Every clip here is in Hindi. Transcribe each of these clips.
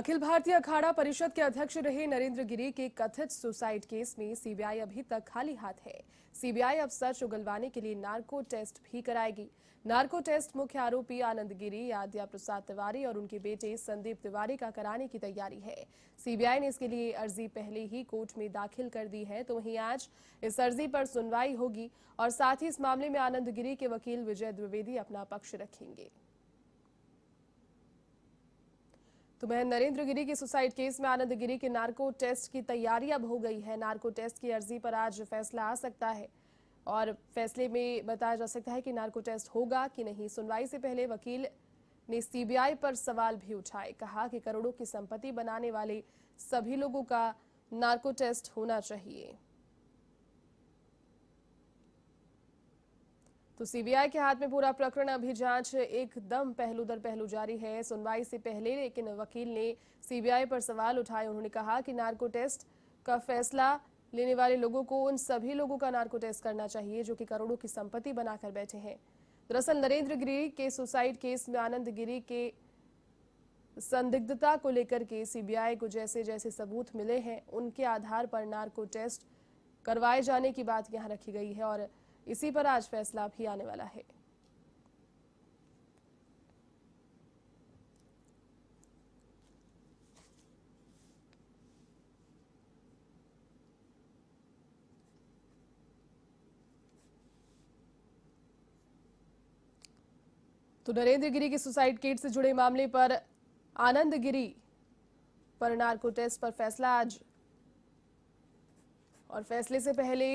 अखिल भारतीय अखाड़ा परिषद के अध्यक्ष रहे नरेंद्र गिरी के कथित सुसाइड केस में सीबीआई अभी तक खाली हाथ है। सीबीआई अब सच उगलवाने के लिए नार्को टेस्ट भी कराएगी। नार्को टेस्ट मुख्य आरोपी आनंद गिरी, आद्या प्रसाद तिवारी और उनके बेटे संदीप तिवारी का कराने की तैयारी है। सीबीआई ने इसके लिए अर्जी पहले ही कोर्ट में दाखिल कर दी है, तो वहीं आज इस अर्जी पर सुनवाई होगी और साथ ही इस मामले में आनंद गिरी के वकील विजय द्विवेदी अपना पक्ष रखेंगे। तो मैं नरेंद्र गिरी के सुसाइड केस में आनंद गिरी के नार्को टेस्ट की तैयारी अब हो गई है। नार्को टेस्ट की अर्जी पर आज फैसला आ सकता है और फैसले में बताया जा सकता है कि नार्को टेस्ट होगा कि नहीं। सुनवाई से पहले वकील ने सीबीआई पर सवाल भी उठाए, कहा कि करोड़ों की संपत्ति बनाने वाले सभी लोगों का नार्को टेस्ट होना चाहिए। तो सीबीआई के हाथ में पूरा प्रकरण, अभी जांच एकदम पहलू दर पहलू जारी है। सुनवाई से पहले लेकिन वकील ने सीबीआई पर सवाल उठाए। उन्होंने कहा कि नार्को टेस्ट का फैसला लेने वाले लोगों को उन सभी लोगों का नार्को टेस्ट करना चाहिए जो कि करोड़ों की संपत्ति बनाकर बैठे हैं। दरअसल नरेंद्र गिरी के सुसाइड केस में आनंद गिरी के संदिग्धता को लेकर के सीबीआई को जैसे जैसे सबूत मिले हैं उनके आधार पर नार्को टेस्ट करवाए जाने की बात यहां रखी गई है और इसी पर आज फैसला भी आने वाला है। तो नरेंद्र गिरी के सुसाइड केस से जुड़े मामले पर आनंद गिरी पर नार्को टेस्ट पर फैसला आज, और फैसले से पहले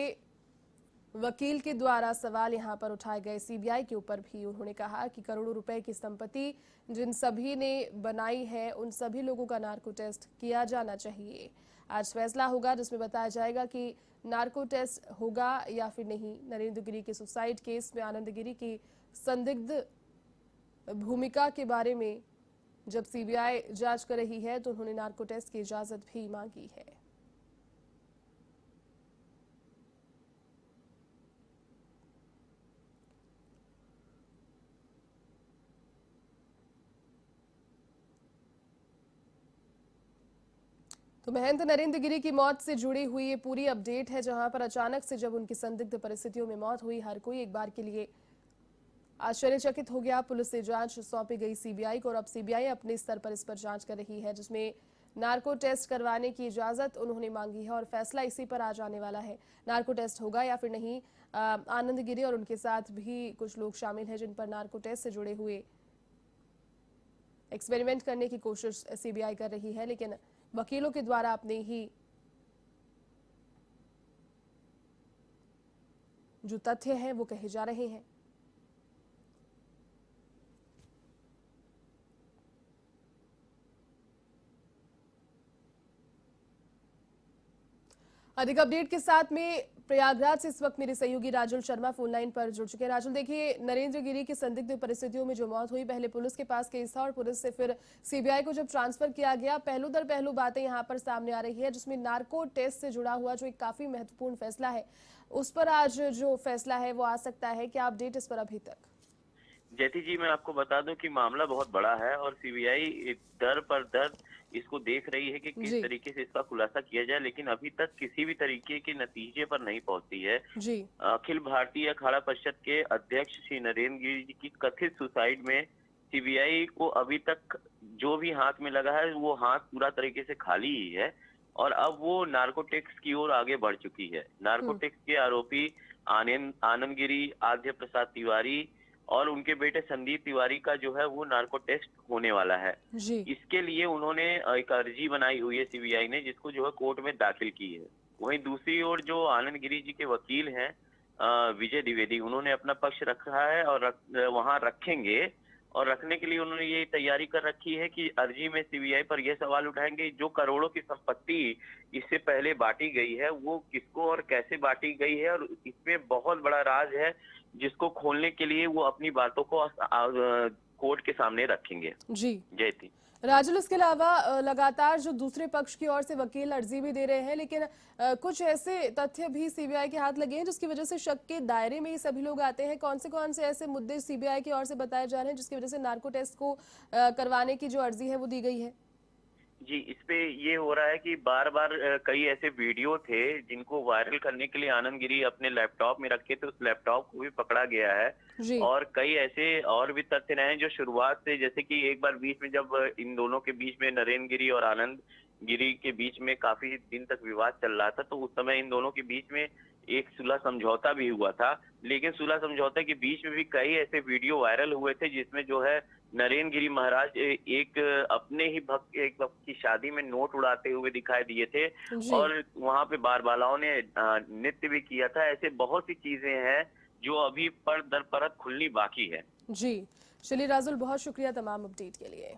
वकील के द्वारा सवाल यहां पर उठाए गए सीबीआई के ऊपर भी। उन्होंने कहा कि करोड़ों रुपए की संपत्ति जिन सभी ने बनाई है उन सभी लोगों का नार्को टेस्ट किया जाना चाहिए। आज फैसला होगा जिसमें बताया जाएगा कि नार्को टेस्ट होगा या फिर नहीं। नरेंद्र गिरी के सुसाइड केस में आनंद गिरी की संदिग्ध भूमिका के बारे में जब सीबीआई जांच कर रही है तो उन्होंने नार्को टेस्ट की इजाजत भी मांगी है। तो महंत नरेंद्र गिरी की मौत से जुड़ी हुई ये पूरी अपडेट है, जहां पर अचानक से जब उनकी संदिग्ध परिस्थितियों में मौत हुई, हर कोई एक बार के लिए आश्चर्यचकित हो गया। पुलिस से जांच सौंपी गई सीबीआई को और अब सीबीआई अपने स्तर पर इस पर जांच कर रही है, जिसमें नार्को टेस्ट करवाने की इजाजत उन्होंने मांगी है और फैसला इसी पर आज आने वाला है। नार्को टेस्ट होगा या फिर नहीं। आनंद गिरी और उनके साथ भी कुछ लोग शामिल हैं जिन पर नार्को टेस्ट से जुड़े हुए एक्सपेरिमेंट करने की कोशिश सीबीआई कर रही है, लेकिन वकीलों के द्वारा अपने ही जो तथ्य हैं वो कहे जा रहे हैं। अधिक अपडेट के साथ में प्रयागराज से इस वक्त मेरे सहयोगी राजुल शर्मा फोन लाइन पर जुड़ चुके हैं। राजुल, देखिए, नरेंद्र गिरी की संदिग्ध परिस्थितियों में जो मौत हुई, पहले पुलिस के पास केस था और पुलिस से फिर सीबीआई को जब ट्रांसफर किया गया, पहलू दर पहलू बातें यहां पर सामने आ रही है, जिसमें नार्को टेस्ट से जुड़ा हुआ जो एक काफी महत्वपूर्ण फैसला है उस पर आज जो फैसला है वो आ सकता है। क्या अपडेट इस पर अभी तक? जैती जी, मैं आपको बता दूं कि मामला बहुत बड़ा है और सीबीआई दर पर दर इसको देख रही है कि किस तरीके से इसका खुलासा किया जाए, लेकिन अभी तक किसी भी तरीके के नतीजे पर नहीं पहुंची है। जी। अखिल भारतीय अखाड़ा परिषद के अध्यक्ष श्री नरेंद्र गिरी जी की कथित सुसाइड में सीबीआई को अभी तक जो भी हाथ में लगा है वो हाथ पूरा तरीके से खाली ही है और अब वो नार्कोटिक्स की ओर आगे बढ़ चुकी है। नार्कोटिक्स के आरोपी आनंद गिरी, आद्या प्रसाद तिवारी और उनके बेटे संदीप तिवारी का जो है वो नार्को टेस्ट होने वाला है। जी। इसके लिए उन्होंने एक अर्जी बनाई हुई है सीबीआई ने, जिसको जो है कोर्ट में दाखिल की है। वहीं दूसरी ओर जो आनंद गिरी जी के वकील हैं विजय द्विवेदी, उन्होंने अपना पक्ष रखा है और वहां रखेंगे और रखने के लिए उन्होंने ये तैयारी कर रखी है कि अर्जी में सीबीआई पर यह सवाल उठाएंगे जो करोड़ों की संपत्ति इससे पहले बांटी गई है वो किसको और कैसे बांटी गई है, और इसमें बहुत बड़ा राज है जिसको खोलने के लिए वो अपनी बातों को कोर्ट के सामने रखेंगे। जी जयती राजुल, इसके अलावा लगातार जो दूसरे पक्ष की ओर से वकील अर्जी भी दे रहे हैं, लेकिन कुछ ऐसे तथ्य भी सीबीआई के हाथ लगे हैं जिसकी वजह से शक के दायरे में ये सभी लोग आते हैं। कौन से ऐसे मुद्दे सीबीआई की ओर से बताए जा रहे हैं जिसकी वजह से नार्को टेस्ट को करवाने की जो अर्जी है वो दी गई है? जी, इस पे ये हो रहा है कि बार-बार कई ऐसे वीडियो थे जिनको वायरल करने के लिए आनंद गिरी अपने लैपटॉप में रखे थे, उस लैपटॉप को भी पकड़ा गया है। जी। और कई ऐसे और भी तथ्य रहे हैं जो शुरुआत से, जैसे कि एक बार बीच में जब इन दोनों के बीच में, नरेंद्र गिरी और आनंद गिरी के बीच में काफ़ी दिन तक विवाद चल रहा था, तो उस समय इन दोनों के बीच में एक सुलह समझौता भी हुआ था। लेकिन सुलह समझौते के बीच में भी कई ऐसे वीडियो वायरल हुए थे जिसमें जो है नरेंद्र गिरी महाराज एक अपने ही भक्त, एक भक्त की शादी में नोट उड़ाते हुए दिखाई दिए थे। जी। और वहां पे बारबालाओं ने नृत्य भी किया था। ऐसे बहुत सी चीजें हैं जो अभी पर दर परत खुलनी बाकी है। जी। चलिए राजुल, बहुत शुक्रिया तमाम अपडेट के लिए।